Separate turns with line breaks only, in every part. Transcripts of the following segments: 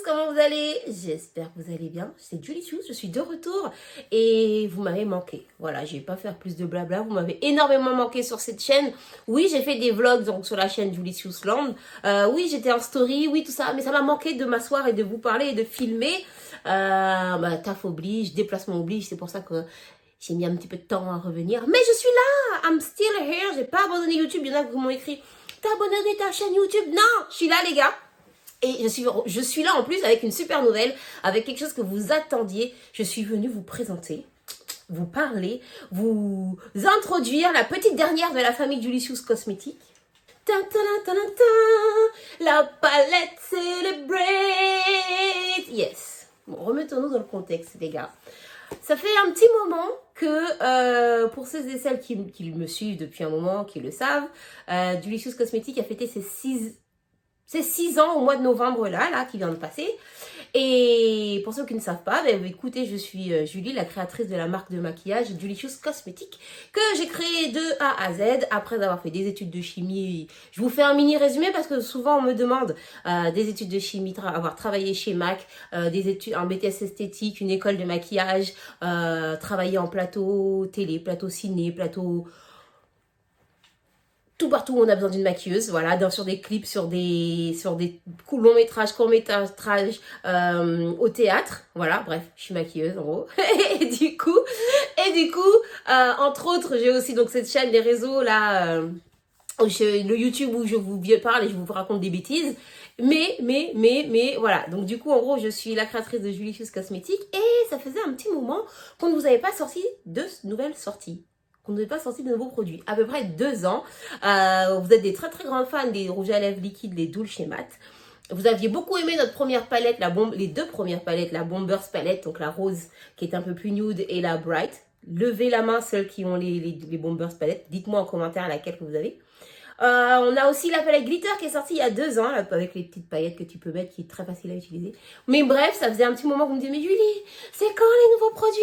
comment vous allez? J'espère que vous allez bien. C'est Julie Shoes, je suis de retour et vous m'avez manqué. Voilà, je vais pas faire plus de blabla, vous m'avez énormément manqué sur cette chaîne. Oui, j'ai fait des vlogs donc sur la chaîne Julie Shoes Land. Oui, j'étais en story, oui, tout ça, mais ça m'a manqué de m'asseoir et de vous parler et de filmer. Taf oblige, déplacement oblige, c'est pour ça que j'ai mis un petit peu de temps à revenir. Mais je suis là, I'm still here, j'ai pas abandonné YouTube. Il y en a qui m'ont écrit, t'as abandonné ta chaîne YouTube? Non, je suis là les gars. Et je suis là en plus avec une super nouvelle, avec quelque chose que vous attendiez. Je suis venue vous présenter, vous parler, vous introduire la petite dernière de la famille Julie Shoes Cosmétiques. La palette Celebrate. Yes. Bon, remettons-nous dans le contexte les gars. Ça fait un petit moment que, pour ceux et celles qui me suivent depuis un moment, qui le savent, Julie Shoes Cosmétiques a fêté ses 6 ans au mois de novembre là, qui vient de passer. Et pour ceux qui ne savent pas, écoutez, je suis Julie, la créatrice de la marque de maquillage Julie Shoes Cosmétiques, que j'ai créée de A à Z après avoir fait des études de chimie. Je vous fais un mini résumé parce que souvent on me demande des études de chimie, avoir travaillé chez MAC, des études en BTS esthétique, une école de maquillage, travailler en plateau télé, plateau ciné, plateau... Tout partout où on a besoin d'une maquilleuse, voilà, sur des clips, sur des longs métrages, courts métrages, au théâtre, voilà, bref, je suis maquilleuse en gros. et du coup, entre autres, j'ai aussi donc cette chaîne des réseaux là, le YouTube où je vous parle et je vous raconte des bêtises. Mais voilà, donc du coup en gros je suis la créatrice de Julie Shoes Cosmétiques et ça faisait un petit moment qu'on ne vous avait pas sorti de nouvelles sorties. On n'avait pas sorti de nouveaux produits. À peu près 2 ans. Vous êtes des très très grandes fans des rouges à lèvres liquides, les Doux chez Matte. Vous aviez beaucoup aimé notre première palette, les 2 premières palettes, la Bombers palette, donc la rose qui est un peu plus nude et la bright. Levez la main celles qui ont les Bombers palettes. Dites-moi en commentaire laquelle que vous avez. On a aussi la palette glitter qui est sortie il y a 2 ans, là, avec les petites paillettes que tu peux mettre, qui est très facile à utiliser. Mais bref, ça faisait un petit moment que vous me disiez, mais Julie, c'est quand les nouveaux produits?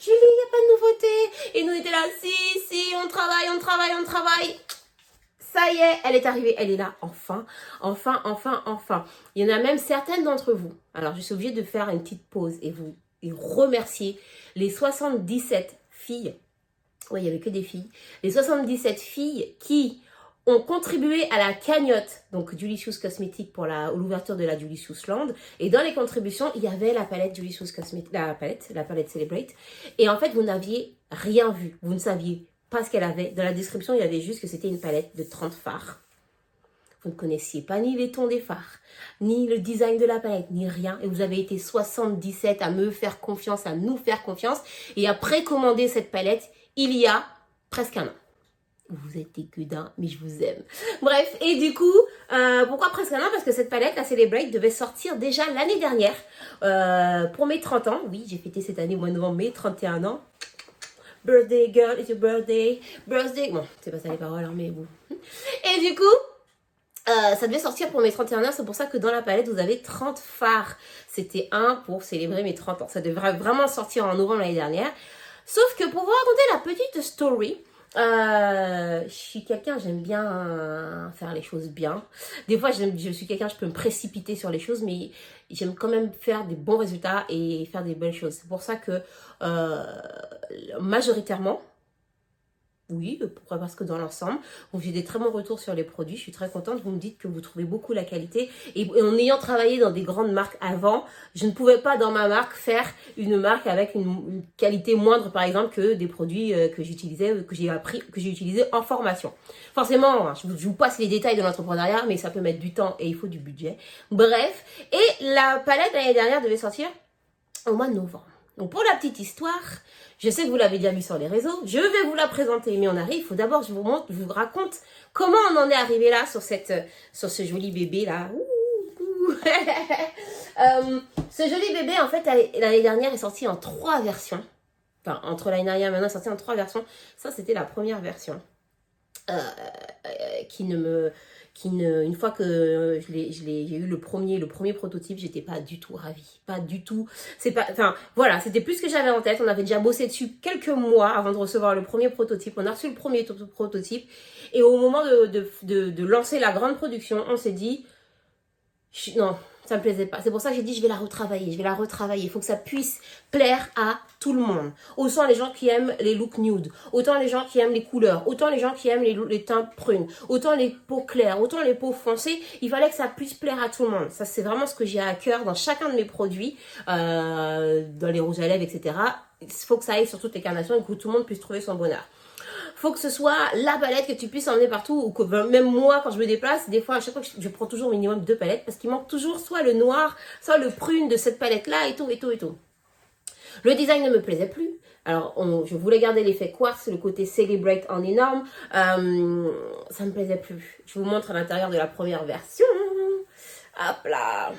Julie, il n'y a pas de nouveauté. Et nous, on était là, si, on travaille. Ça y est, elle est arrivée, elle est là, enfin. Il y en a même certaines d'entre vous. Alors, je suis obligée de faire une petite pause et remercier les 77 filles. Oui, il n'y avait que des filles. Les 77 filles qui ont contribué à la cagnotte, donc Julie Shoes Cosmétiques pour l'ouverture de la Julie Shoes Land. Et dans les contributions, il y avait la palette Julie Shoes Cosmétiques, la palette Celebrate. Et en fait, vous n'aviez rien vu. Vous ne saviez pas ce qu'elle avait. Dans la description, il y avait juste que c'était une palette de 30 fards. Vous ne connaissiez pas ni les tons des fards, ni le design de la palette, ni rien. Et vous avez été 77 à me faire confiance, à nous faire confiance. Et à précommander cette palette, il y a presque 1 an. Vous êtes des gudins, mais je vous aime. Bref, et du coup, pourquoi presque 1 an? Parce que cette palette, la Celebrate, devait sortir déjà l'année dernière pour mes 30 ans. Oui, j'ai fêté cette année, au mois de novembre, mes 31 ans. Birthday girl, it's your birthday. Birthday. Bon, c'est pas ça les paroles, hein, mais bon. Et du coup, ça devait sortir pour mes 31 ans. C'est pour ça que dans la palette, vous avez 30 fards. C'était un pour célébrer mes 30 ans. Ça devrait vraiment sortir en novembre l'année dernière. Sauf que pour vous raconter la petite story, je suis quelqu'un, j'aime bien faire les choses bien. Des fois, je suis quelqu'un, je peux me précipiter sur les choses, mais j'aime quand même faire des bons résultats et faire des bonnes choses. C'est pour ça que majoritairement, oui, pourquoi? Parce que dans l'ensemble, j'ai des très bons retours sur les produits. Je suis très contente. Vous me dites que vous trouvez beaucoup la qualité. Et en ayant travaillé dans des grandes marques avant, je ne pouvais pas dans ma marque faire une marque avec une qualité moindre, par exemple, que des produits que j'utilisais, que j'ai utilisé en formation. Forcément, je vous passe les détails de l'entrepreneuriat, mais ça peut mettre du temps et il faut du budget. Bref, et la palette l'année dernière devait sortir au mois de novembre. Donc pour la petite histoire, je sais que vous l'avez déjà vu sur les réseaux, je vais vous la présenter, mais on arrive, il faut d'abord je vous raconte comment on en est arrivé là sur ce joli bébé là. Ce joli bébé en fait l'année dernière est sorti en 3 versions. Enfin entre l'année dernière et maintenant, est sorti en 3 versions. Ça c'était la première version une fois que j'ai eu le premier prototype, j'étais pas du tout ravie, pas du tout. Voilà, c'était plus ce que j'avais en tête. On avait déjà bossé dessus quelques mois avant de recevoir le premier prototype. On a reçu le premier prototype et au moment de lancer la grande production, on s'est dit non, Ça me plaisait pas. C'est pour ça que j'ai dit je vais la retravailler. Je vais la retravailler. Il faut que ça puisse plaire à tout le monde. Autant les gens qui aiment les looks nude. Autant les gens qui aiment les couleurs. Autant les gens qui aiment les teintes prunes. Autant les peaux claires. Autant les peaux foncées. Il fallait que ça puisse plaire à tout le monde. Ça, c'est vraiment ce que j'ai à cœur dans chacun de mes produits. Dans les rouges à lèvres, etc. Il faut que ça aille sur toutes les carnations et que tout le monde puisse trouver son bonheur. Faut que ce soit la palette que tu puisses emmener partout ou que même moi quand je me déplace, des fois à chaque fois je prends toujours minimum 2 palettes parce qu'il manque toujours soit le noir, soit le prune de cette palette là et tout. Le design ne me plaisait plus. Alors je voulais garder l'effet quartz, le côté celebrate en énorme, ça me plaisait plus. Je vous montre à l'intérieur de la première version. Hop là.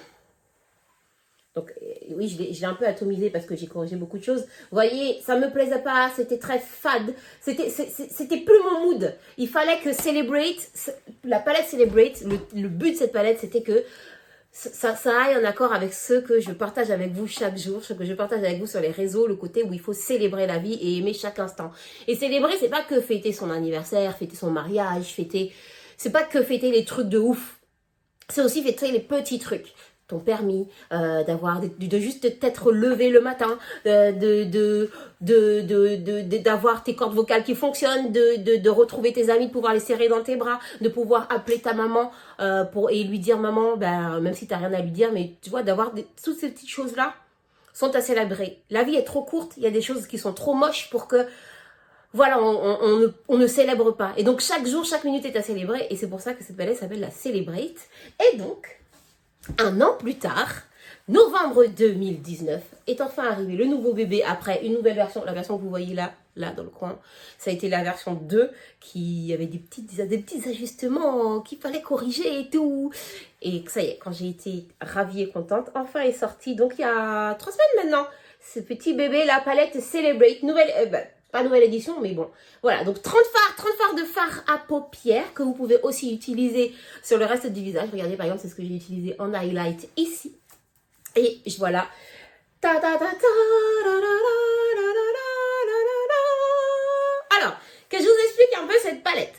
Donc oui, je l'ai un peu atomisé parce que j'ai corrigé beaucoup de choses. Vous voyez, ça me plaisait pas, c'était très fade. C'était plus mon mood. Il fallait que Celebrate, la palette Celebrate, le but de cette palette, c'était que ça aille en accord avec ce que je partage avec vous chaque jour, ce que je partage avec vous sur les réseaux, le côté où il faut célébrer la vie et aimer chaque instant. Et célébrer, c'est pas que fêter son anniversaire, fêter son mariage, c'est pas que fêter les trucs de ouf. C'est aussi fêter les petits trucs. Ton permis, de juste t'être levé le matin, d'avoir tes cordes vocales qui fonctionnent, de retrouver tes amis, de pouvoir les serrer dans tes bras, de pouvoir appeler ta maman et lui dire maman, ben, même si t'as rien à lui dire, mais tu vois, toutes ces petites choses-là sont à célébrer. La vie est trop courte, il y a des choses qui sont trop moches pour que voilà, on ne célèbre pas. Et donc chaque jour, chaque minute est à célébrer et c'est pour ça que cette palette s'appelle la Celebrate. Et donc, un an plus tard, novembre 2019, est enfin arrivé le nouveau bébé après une nouvelle version, la version que vous voyez là dans le coin. Ça a été la version 2 qui avait des petits ajustements qu'il fallait corriger et tout. Et ça y est, quand j'ai été ravie et contente, enfin est sorti, donc il y a 3 semaines maintenant, ce petit bébé, la palette Celebrate, pas nouvelle édition, mais bon. Voilà, donc 30 fards de fard à paupières que vous pouvez aussi utiliser sur le reste du visage. Regardez, par exemple, c'est ce que j'ai utilisé en highlight ici. Et voilà. Alors, que je vous explique un peu cette palette.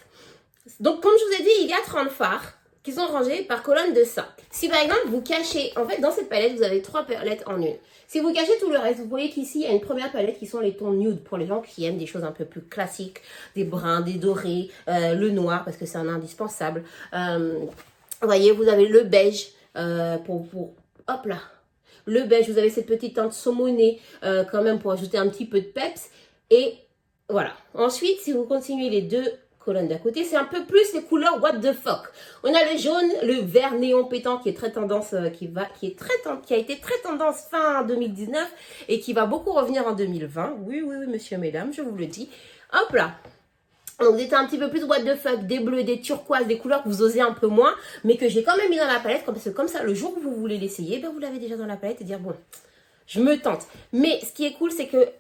Donc, comme je vous ai dit, il y a 30 fards qui sont rangés par colonne de 5. Si par exemple, vous cachez, en fait, dans cette palette, vous avez 3 palettes en une. Si vous cachez tout le reste, vous voyez qu'ici, il y a une première palette qui sont les tons nude pour les gens qui aiment des choses un peu plus classiques, des bruns, des dorés, le noir parce que c'est un indispensable. Vous voyez, vous avez le beige hop là, le beige, vous avez cette petite teinte saumonée quand même pour ajouter un petit peu de peps. Et voilà. Ensuite, si vous continuez les 2 colonnes d'à côté, c'est un peu plus les couleurs what the fuck. On a le jaune, le vert néon pétant qui est très tendance, qui a été très tendance fin 2019 et qui va beaucoup revenir en 2020. Oui, monsieur, mesdames, je vous le dis. Hop là. Donc, vous êtes un petit peu plus what the fuck, des bleus, des turquoises, des couleurs que vous osez un peu moins, mais que j'ai quand même mis dans la palette, parce que comme ça, le jour où vous voulez l'essayer, ben vous l'avez déjà dans la palette et dire, bon, je me tente. Mais ce qui est cool, c'est que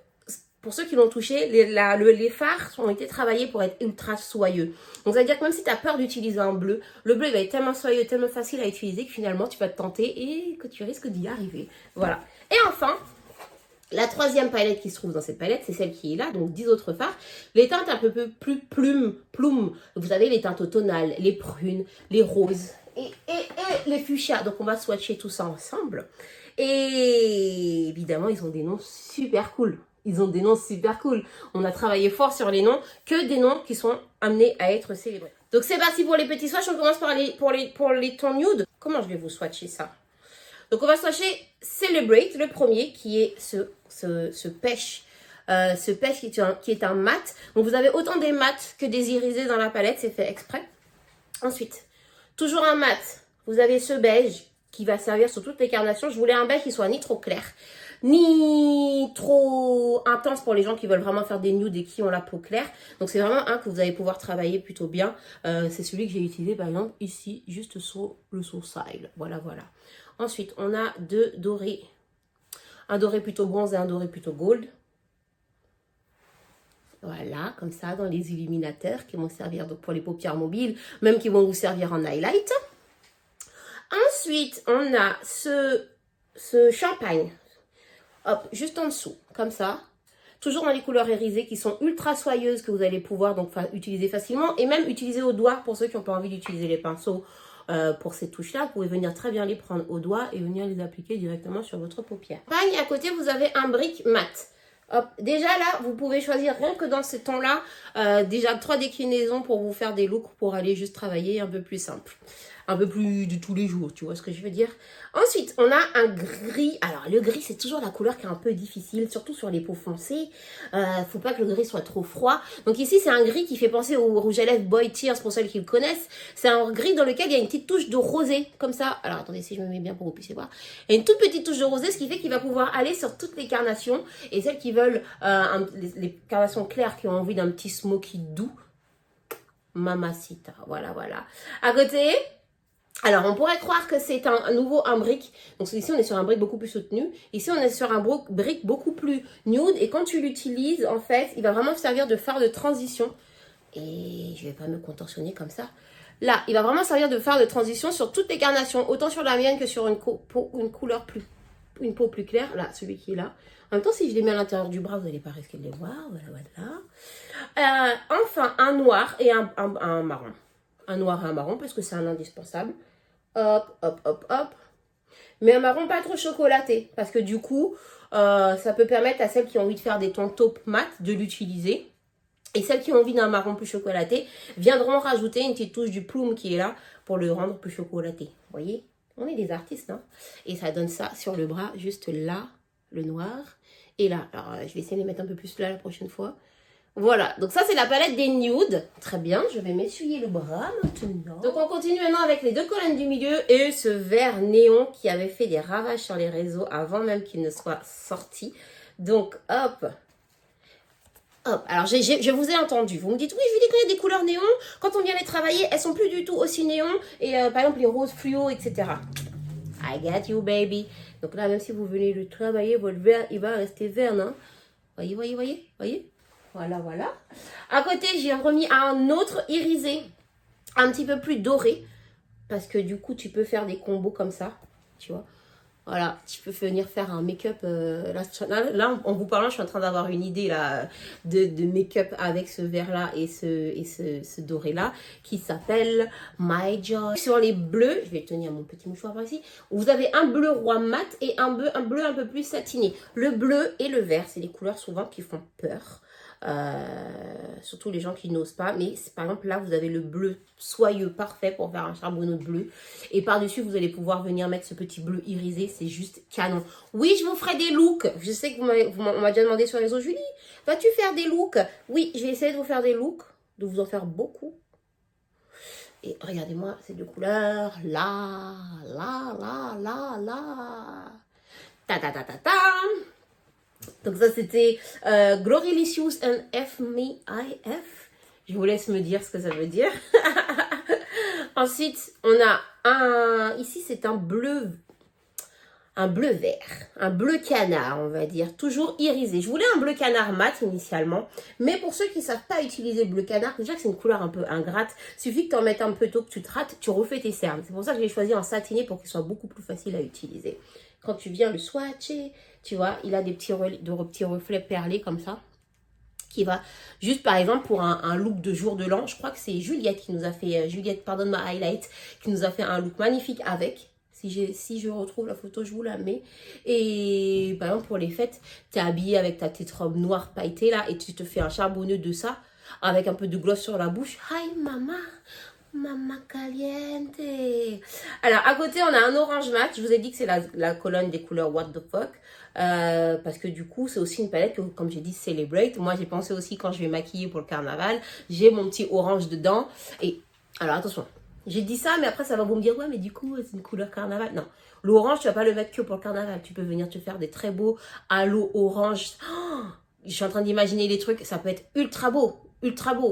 pour ceux qui l'ont touché, les fards ont été travaillés pour être ultra soyeux. Donc, ça veut dire que même si tu as peur d'utiliser un bleu, le bleu il va être tellement soyeux, tellement facile à utiliser que finalement, tu vas te tenter et que tu risques d'y arriver. Voilà. Et enfin, la 3e palette qui se trouve dans cette palette, c'est celle qui est là, donc 10 autres fards. Les teintes un peu plus plumes. Vous avez les teintes automnales, les prunes, les roses et les fuchsias. Donc, on va swatcher tout ça ensemble. Et évidemment, ils ont des noms super cool. On a travaillé fort sur les noms, que des noms qui sont amenés à être célébrés. Donc c'est parti pour les petits swatchs. On commence par pour les tons nude. Comment je vais vous swatcher ça? Donc on va swatcher Celebrate, le premier, qui est ce pêche. Ce pêche qui est un mat. Donc vous avez autant des mats que des irisés dans la palette, c'est fait exprès. Ensuite, toujours un mat. Vous avez ce beige qui va servir sur toutes les carnations. Je voulais un beige qui soit ni trop clair, ni trop intense pour les gens qui veulent vraiment faire des nudes et qui ont la peau claire. Donc c'est vraiment un que vous allez pouvoir travailler plutôt bien. C'est celui que j'ai utilisé par exemple ici, juste sur le sourcil. Voilà. Ensuite, on a 2 dorés. Un doré plutôt bronze et un doré plutôt gold. Voilà, comme ça, dans les illuminateurs qui vont servir donc pour les paupières mobiles, même qui vont vous servir en highlight. Ensuite, on a ce champagne. Hop, juste en dessous, comme ça. Toujours dans les couleurs irisées qui sont ultra soyeuses que vous allez pouvoir donc utiliser facilement. Et même utiliser au doigt pour ceux qui n'ont pas envie d'utiliser les pinceaux pour ces touches-là, vous pouvez venir très bien les prendre au doigt et venir les appliquer directement sur votre paupière. Pareil, à côté, vous avez un brick mat. Hop. Déjà là, vous pouvez choisir rien que dans ce ton-là, déjà 3 déclinaisons pour vous faire des looks pour aller juste travailler un peu plus simple. Un peu plus de tous les jours, tu vois ce que je veux dire. Ensuite, on a un gris. Alors, le gris, c'est toujours la couleur qui est un peu difficile, surtout sur les peaux foncées. Faut pas que le gris soit trop froid. Donc ici, c'est un gris qui fait penser au rouge à lèvres Boy Tears, pour celles qui le connaissent. C'est un gris dans lequel il y a une petite touche de rosé, comme ça. Alors, attendez, si je me mets bien pour que vous puissiez voir. Il y a une toute petite touche de rosé, ce qui fait qu'il va pouvoir aller sur toutes les carnations. Et celles qui veulent, les carnations claires, qui ont envie d'un petit smoky doux. Mamacita, voilà, voilà. À côté... Alors, on pourrait croire que c'est un brick. Donc, ici, on est sur un brick beaucoup plus soutenu. Ici, on est sur un brick beaucoup plus nude. Et quand tu l'utilises, en fait, il va vraiment servir de phare de transition. Et je vais pas me contorsionner comme ça. Là, il va vraiment servir de phare de transition sur toutes les carnations. Autant sur la mienne que sur une peau plus claire. Là, celui qui est là. En même temps, si je les mets à l'intérieur du bras, vous n'allez pas risquer de les voir. Voilà, voilà. Enfin, un noir et un marron. Un noir et un marron parce que c'est un indispensable. Hop, hop, hop, hop. Mais un marron pas trop chocolaté. Parce que du coup, ça peut permettre à celles qui ont envie de faire des tons taupe mat de l'utiliser. Et celles qui ont envie d'un marron plus chocolaté viendront rajouter une petite touche du plume qui est là pour le rendre plus chocolaté. Vous voyez, on est des artistes, hein. Et ça donne ça sur le bras, juste là, le noir. Et là, alors je vais essayer de les mettre un peu plus là la prochaine fois. Voilà, donc ça c'est la palette des nudes. Très bien, je vais m'essuyer le bras maintenant. Donc on continue maintenant avec les 2 colonnes du milieu et ce vert néon qui avait fait des ravages sur les réseaux avant même qu'il ne soit sorti. Donc hop, hop. Alors je vous ai entendu, vous me dites oui je vais décrire des couleurs néon. Quand on vient les travailler, elles sont plus du tout aussi néon. Et par exemple les roses fluo, etc. I got you baby. Donc là même si vous venez le travailler, votre vert il va rester vert, non? Voyez. Voilà, voilà. À côté, j'ai remis un autre irisé, un petit peu plus doré. Parce que du coup, tu peux faire des combos comme ça, tu vois. Voilà, tu peux venir faire un make-up. Là, en vous parlant, je suis en train d'avoir une idée là, de make-up avec ce vert-là et ce doré-là qui s'appelle My Joy. Sur les bleus, je vais tenir mon petit mouchoir par ici. Vous avez un bleu roi mat et un bleu un peu plus satiné. Le bleu et le vert, c'est des couleurs souvent qui font peur. Surtout les gens qui n'osent pas, mais par exemple là vous avez le bleu soyeux parfait pour faire un charbonneau de bleu et par dessus vous allez pouvoir venir mettre ce petit bleu irisé, c'est juste canon. Oui, je vous ferai des looks, je sais que on m'a déjà demandé sur les réseaux, Julie, vas-tu faire des looks? Oui, je vais essayer de vous faire des looks, de vous en faire beaucoup. Et regardez-moi ces 2 couleurs, là, ta ta ta ta ta. Donc ça c'était Glorylicious and F Me I F. Je vous laisse me dire ce que ça veut dire. Ensuite, on a ici c'est un bleu vert, un bleu canard on va dire, toujours irisé. Je voulais un bleu canard mat initialement, mais pour ceux qui ne savent pas utiliser le bleu canard, déjà que c'est une couleur un peu ingrate, suffit que tu en mettes un peu tôt, que tu te rates, tu refais tes cernes. C'est pour ça que j'ai choisi en satiné pour qu'il soit beaucoup plus facile à utiliser. Quand tu viens le swatcher, tu vois, il a des petits reflets perlés comme ça. Qui va juste par exemple pour un look de jour de l'an. Je crois que c'est Juliette qui nous a fait, pardonne ma highlight, qui nous a fait un look magnifique avec. Si je retrouve la photo, je vous la mets. Et par exemple pour les fêtes, tu es habillée avec ta petite robe noire pailletée là et tu te fais un charbonneux de ça avec un peu de gloss sur la bouche. Hi mama! Mama caliente. Alors à côté on a un orange mat. Je vous ai dit que c'est la colonne des couleurs what the fuck parce que du coup c'est aussi une palette que, comme j'ai dit, celebrate. Moi j'ai pensé aussi quand je vais maquiller pour le carnaval, j'ai mon petit orange dedans. Et alors attention, j'ai dit ça mais après ça va vous me dire ouais mais du coup c'est une couleur carnaval. Non, l'orange tu vas pas le mettre que pour le carnaval. Tu peux venir te faire des très beaux halo orange. Oh, je suis en train d'imaginer les trucs, ça peut être ultra beau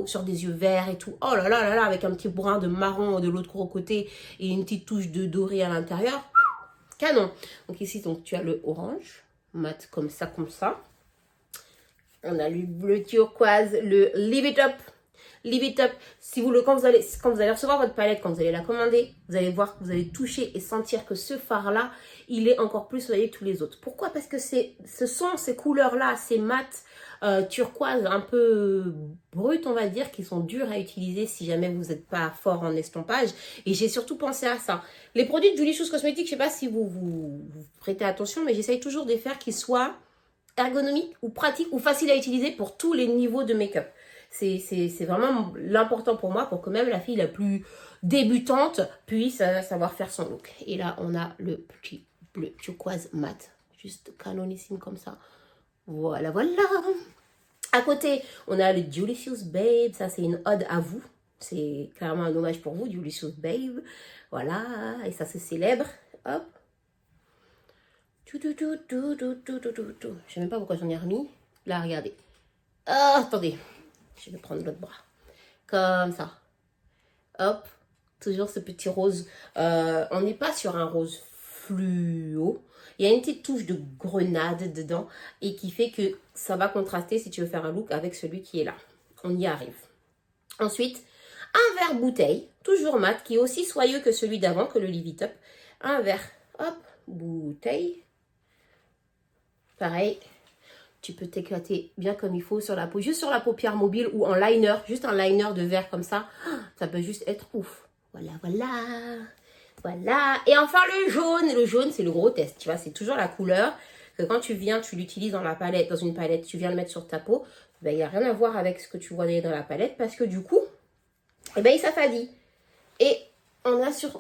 sur des yeux verts et tout. Oh là là là là, avec un petit brin de marron de l'autre côté et une petite touche de doré à l'intérieur. Canon. Donc ici, donc, tu as le orange, mat comme ça, comme ça. On a le bleu turquoise, le Live It Up. Leave it up. Si vous quand vous allez recevoir votre palette, quand vous allez la commander, vous allez voir, vous allez toucher et sentir que ce fard-là, il est encore plus soyeux que tous les autres. Pourquoi? Parce que ce sont ces couleurs-là, ces mats turquoise un peu brutes, on va dire, qui sont dures à utiliser si jamais vous n'êtes pas fort en estompage. Et j'ai surtout pensé à ça. Les produits de Julie Chooz Cosmetics, je ne sais pas si vous prêtez attention, mais j'essaye toujours de les faire qu'ils soient ergonomiques ou pratiques ou faciles à utiliser pour tous les niveaux de make-up. C'est vraiment l'important pour moi, pour que même la fille la plus débutante puisse savoir faire son look. Et là, on a le petit bleu turquoise mat, juste canonissime comme ça. Voilà, voilà. À côté, on a le Julie Chooz Babe. Ça, c'est une ode à vous. C'est clairement un hommage pour vous, Julie Chooz Babe. Voilà, et ça, c'est célèbre. Hop. Je sais même pas pourquoi j'en ai remis. Là, regardez. Ah, attendez. Je vais prendre l'autre bras. Comme ça. Hop. Toujours ce petit rose. On n'est pas sur un rose fluo. Il y a une petite touche de grenade dedans et qui fait que ça va contraster si tu veux faire un look avec celui qui est là. On y arrive. Ensuite, un verre bouteille, toujours mat, qui est aussi soyeux que celui d'avant, que le Leave It Up. Un verre, hop, bouteille. Pareil, tu peux t'éclater bien comme il faut sur la peau, juste sur la paupière mobile ou en liner, juste un liner de verre comme ça. Ça peut juste être ouf. Voilà, voilà. Voilà, et enfin le jaune c'est le gros test, tu vois, c'est toujours la couleur que quand tu viens, tu l'utilises dans la palette, dans une palette, tu viens le mettre sur ta peau, ben, il n'y a rien à voir avec ce que tu vois dans la palette parce que du coup, eh ben, il s'affadit. Et on a sur...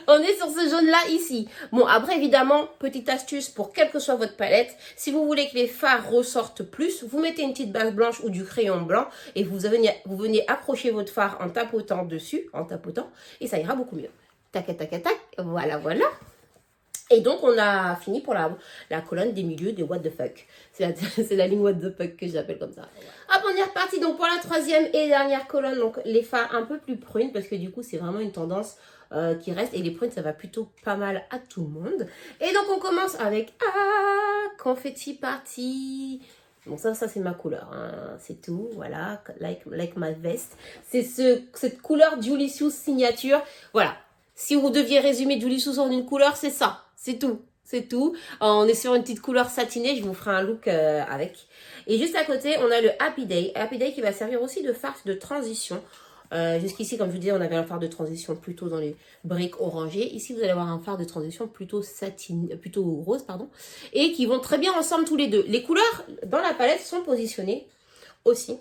On est sur ce jaune-là ici. Bon, après, évidemment, petite astuce pour quelle que soit votre palette. Si vous voulez que les fards ressortent plus, vous mettez une petite base blanche ou du crayon blanc et vous venez accrocher votre fard en tapotant dessus, et ça ira beaucoup mieux. Tac, tac, tac, tac. Voilà, voilà. Et donc, on a fini pour la colonne des milieux des what the fuck. C'est la ligne what the fuck que j'appelle comme ça. Hop, on est reparti. Donc, pour la troisième et dernière colonne, donc les fards un peu plus prunes, parce que du coup, c'est vraiment une tendance qui reste. Et les prunes, ça va plutôt pas mal à tout le monde. Et donc, on commence avec confetti party. Bon, ça c'est ma couleur. Hein. C'est tout. Voilà, like my vest. C'est cette couleur Julie Chooz signature. Voilà. Si vous deviez résumer Julie Chooz en une couleur, c'est ça. C'est tout. C'est tout. On est sur une petite couleur satinée. Je vous ferai un look avec. Et juste à côté, on a le Happy Day. Happy Day qui va servir aussi de fard de transition. Jusqu'ici, comme je vous disais, on avait un fard de transition plutôt dans les briques orangées. Ici, vous allez avoir un fard de transition plutôt plutôt rose, pardon. Et qui vont très bien ensemble tous les deux. Les couleurs dans la palette sont positionnées aussi.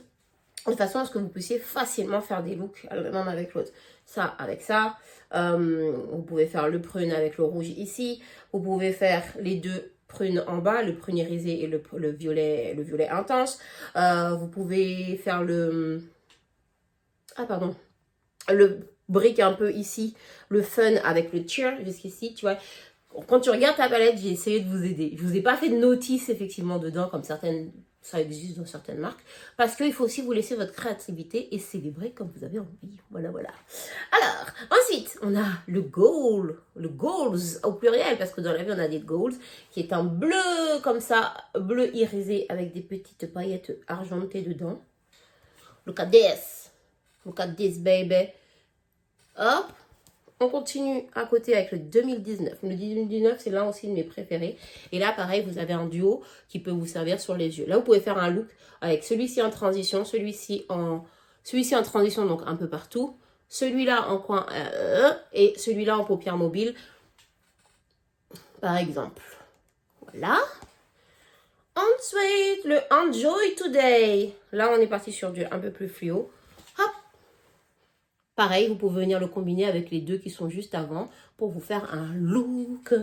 De façon à ce que vous puissiez facilement faire des looks l'un avec l'autre. Ça avec ça. Vous pouvez faire le prune avec le rouge ici. Vous pouvez faire les deux prunes en bas, le prune irisé et le violet intense. Vous pouvez faire le brick un peu ici, le fun avec le cheer jusqu'ici, tu vois. Quand tu regardes ta palette, j'ai essayé de vous aider. Je vous ai pas fait de notice effectivement dedans comme ça existe dans certaines marques. Parce qu'il faut aussi vous laisser votre créativité et célébrer comme vous avez envie. Voilà, voilà. Alors, ensuite, on a le gold au pluriel, parce que dans la vie, on a des golds, qui est un bleu comme ça, bleu irisé avec des petites paillettes argentées dedans. Look at this. Look at this, baby. Hop. On continue à côté avec le 2019. Le 2019, c'est l'un aussi de mes préférés. Et là, pareil, vous avez un duo qui peut vous servir sur les yeux. Là, vous pouvez faire un look avec celui-ci en transition, celui-ci en transition, donc un peu partout. Celui-là en coin et celui-là en paupière mobile, par exemple. Voilà. Ensuite, le Enjoy Today. Là, on est parti sur du un peu plus fluo. Hop. Pareil, vous pouvez venir le combiner avec les deux qui sont juste avant pour vous faire un look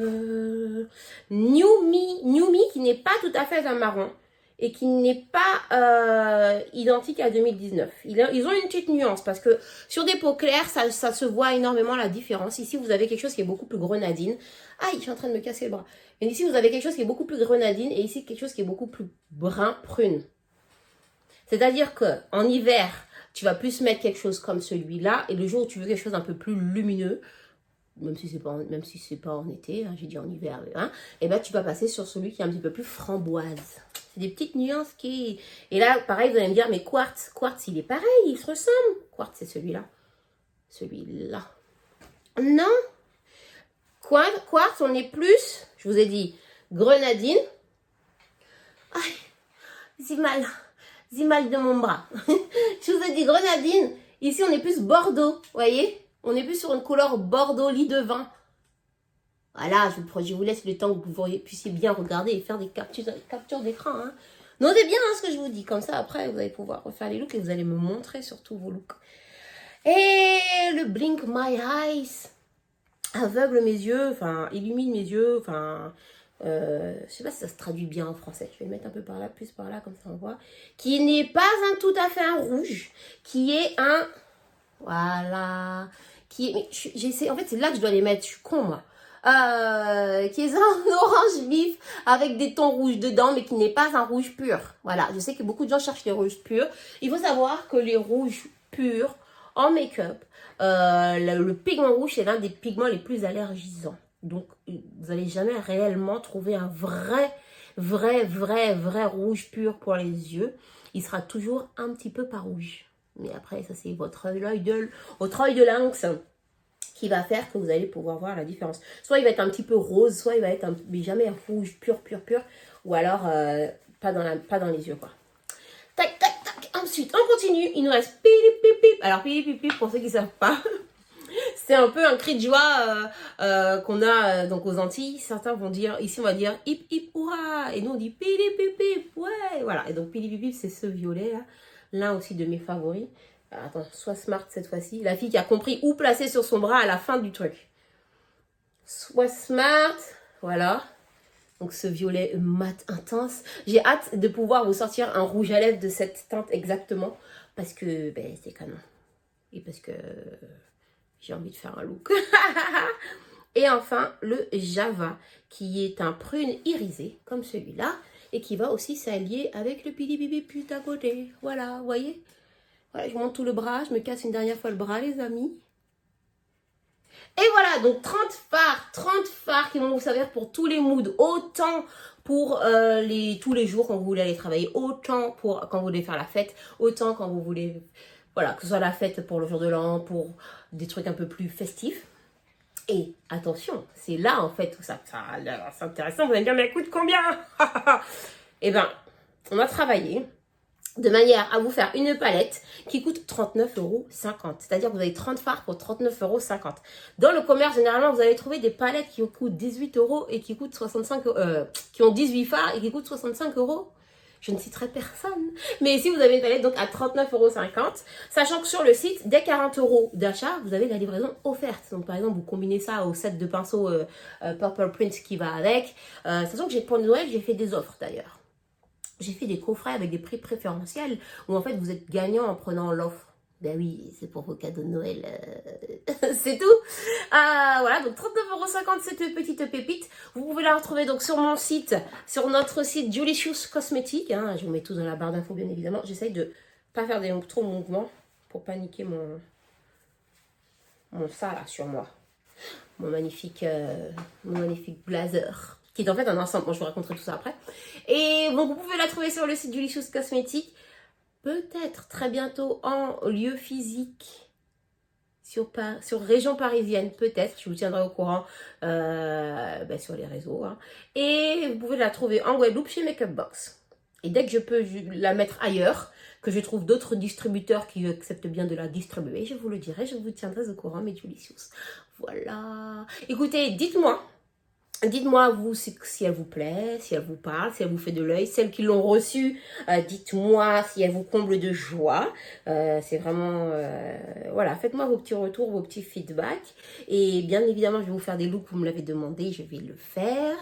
New Me qui n'est pas tout à fait un marron et qui n'est pas identique à 2019. Ils ont une petite nuance parce que sur des peaux claires, ça se voit énormément la différence. Ici, vous avez quelque chose qui est beaucoup plus grenadine. Aïe, je suis en train de me casser le bras. Et ici, vous avez quelque chose qui est beaucoup plus grenadine et ici, quelque chose qui est beaucoup plus brun prune. C'est-à-dire que en hiver, tu vas plus mettre quelque chose comme celui-là. Et le jour où tu veux quelque chose un peu plus lumineux, même si c'est pas en été, hein, j'ai dit en hiver, hein, et ben tu vas passer sur celui qui est un petit peu plus framboise. C'est des petites nuances qui... Et là, pareil, vous allez me dire, mais quartz, il est pareil, il se ressemble. Quartz, c'est celui-là. Celui-là. Non. Quartz, on est plus, je vous ai dit, grenadine. Aïe, j'ai mal de mon bras. Je vous ai dit grenadine. Ici, on est plus Bordeaux, voyez. On est plus sur une couleur Bordeaux, lit de vin. Voilà, je vous laisse le temps que vous puissiez bien regarder et faire des captures d'écran. Hein. Notez bien hein, ce que je vous dis. Comme ça, après, vous allez pouvoir refaire les looks et vous allez me montrer surtout vos looks. Et le Blink My Eyes aveugle mes yeux, enfin, illumine mes yeux, enfin... je sais pas si ça se traduit bien en français. Je vais le mettre un peu par là, plus par là, comme ça on voit. Qui n'est pas tout à fait un rouge, qui est un... Voilà. Qui est... J'essaie... En fait, c'est là que je dois les mettre. Je suis con, moi. Qui est un orange vif avec des tons rouges dedans, mais qui n'est pas un rouge pur. Voilà. Je sais que beaucoup de gens cherchent les rouges purs. Il faut savoir que les rouges purs en make-up, le pigment rouge, c'est l'un des pigments les plus allergisants. Donc, vous n'allez jamais réellement trouver un vrai rouge pur pour les yeux. Il sera toujours un petit peu pas rouge. Mais après, ça c'est votre œil de lynx qui va faire que vous allez pouvoir voir la différence. Soit il va être un petit peu rose, soit il va être mais jamais un rouge pur. Ou alors, pas dans les yeux, quoi. Tac. Ensuite, on continue. Il nous reste pili pip. Alors, pili pip, pour ceux qui ne savent pas... C'est un peu un cri de joie qu'on a donc aux Antilles. Certains vont dire, ici on va dire hip hip hurrah. Et nous on dit pili pip pip, ouais. Voilà, et donc pili pip pip c'est ce violet là. L'un aussi de mes favoris. Alors, attends, sois smart cette fois-ci. La fille qui a compris où placer sur son bras à la fin du truc. Sois smart, voilà. Donc ce violet mat intense. J'ai hâte de pouvoir vous sortir un rouge à lèvres de cette teinte exactement. Parce que ben, c'est canon. Et parce que... j'ai envie de faire un look. Et enfin, le Java, qui est un prune irisé, comme celui-là, et qui va aussi s'allier avec le pili bibi juste à côté. Voilà, vous voyez? Voilà, je monte tout le bras, je me casse une dernière fois le bras, les amis. Et voilà, donc 30 fards qui vont vous servir pour tous les moods, autant pour tous les jours quand vous voulez aller travailler, autant pour quand vous voulez faire la fête, autant quand vous voulez... Voilà, que ce soit la fête pour le jour de l'an, pour des trucs un peu plus festifs. Et attention, c'est là en fait où ça c'est intéressant. Vous allez me dire, mais elle coûte combien? Eh bien, on a travaillé de manière à vous faire une palette qui coûte 39,50 €. C'est-à-dire que vous avez 30 fards pour 39,50 €. Dans le commerce, généralement, vous allez trouver des palettes qui coûtent 18 € et qui coûtent 65 qui ont 18 fards et qui coûtent 65 €. Je ne citerai personne. Mais ici, vous avez une palette donc à 39,50 €. Sachant que sur le site, dès 40 € d'achat, vous avez la livraison offerte. Donc par exemple, vous combinez ça au set de pinceaux Purple Print qui va avec. Sachant que pour Noël, j'ai fait des offres d'ailleurs. J'ai fait des coffrets avec des prix préférentiels où en fait, vous êtes gagnant en prenant l'offre. Ben oui, c'est pour vos cadeaux de Noël. C'est tout. Voilà, donc 39,50 € cette petite pépite. Vous pouvez la retrouver donc sur mon site, sur notre site Julicious Cosmetics. Hein. Je vous mets tout dans la barre d'infos, bien évidemment. J'essaye de pas faire trop de mouvements pour pas niquer mon ça là sur moi. Mon magnifique blazer, qui est en fait un ensemble. Bon, je vous raconterai tout ça après. Et bon, vous pouvez la trouver sur le site Julicious Cosmetics. Peut-être très bientôt en lieu physique sur région parisienne, peut-être. Je vous tiendrai au courant sur les réseaux. Hein. Et vous pouvez la trouver en Guadeloupe chez Makeup Box. Et dès que je peux la mettre ailleurs, que je trouve d'autres distributeurs qui acceptent bien de la distribuer, je vous le dirai, je vous tiendrai au courant, mes Julicious. Voilà. Écoutez, dites-moi, vous, si elle vous plaît, si elle vous parle, si elle vous fait de l'œil. Celles qui l'ont reçue, dites-moi si elle vous comble de joie. C'est vraiment... voilà, faites-moi vos petits retours, vos petits feedbacks. Et bien évidemment, je vais vous faire des looks, vous me l'avez demandé, je vais le faire.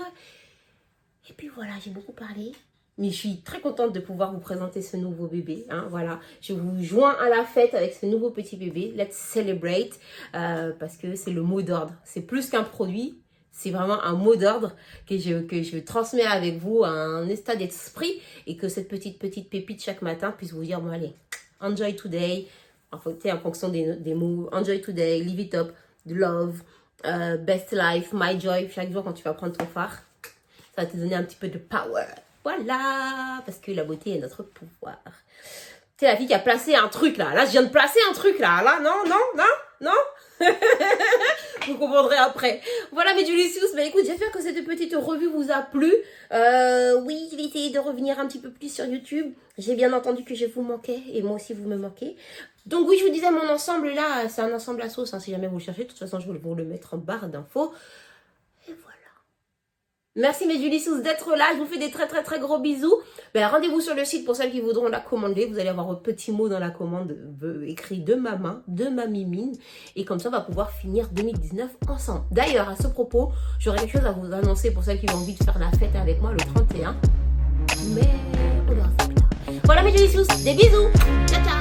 Et puis voilà, j'ai beaucoup parlé. Mais je suis très contente de pouvoir vous présenter ce nouveau bébé. Hein, voilà, je vous joins à la fête avec ce nouveau petit bébé. Let's celebrate. Parce que c'est le mot d'ordre. C'est plus qu'un produit. C'est vraiment un mot d'ordre que je transmets avec vous, un état d'esprit, et que cette petite pépite chaque matin puisse vous dire, bon allez, enjoy today, en fonction des mots, enjoy today, live it up, love, Best Life, My Joy, chaque jour quand tu vas prendre ton phare, ça va te donner un petit peu de power. Voilà, parce que la beauté est notre pouvoir. C'est la fille qui a placé un truc là. Là, je viens de placer un truc là. Là, non. Vous comprendrez après. Voilà mes Julicious. Bah écoute, j'espère que cette petite revue vous a plu. Oui, je vais essayer de revenir un petit peu plus sur YouTube. J'ai bien entendu que je vous manquais et moi aussi vous me manquez. Donc oui, je vous disais, mon ensemble là, c'est un ensemble à sauce, hein, si jamais vous le cherchez. De toute façon, je vais vous le mettre en barre d'infos. Et voilà. Merci mes Julicious d'être là. Je vous fais des très très très gros bisous. Ben, rendez-vous sur le site pour celles qui voudront la commander. Vous allez avoir un petit mot dans la commande écrit de ma main, de ma mimine. Et comme ça, on va pouvoir finir 2019 ensemble. D'ailleurs, à ce propos, j'aurais quelque chose à vous annoncer pour celles qui ont envie de faire la fête avec moi le 31. Mais on verra ça plus tard. Voilà mes Julicious, des bisous. Ciao ciao.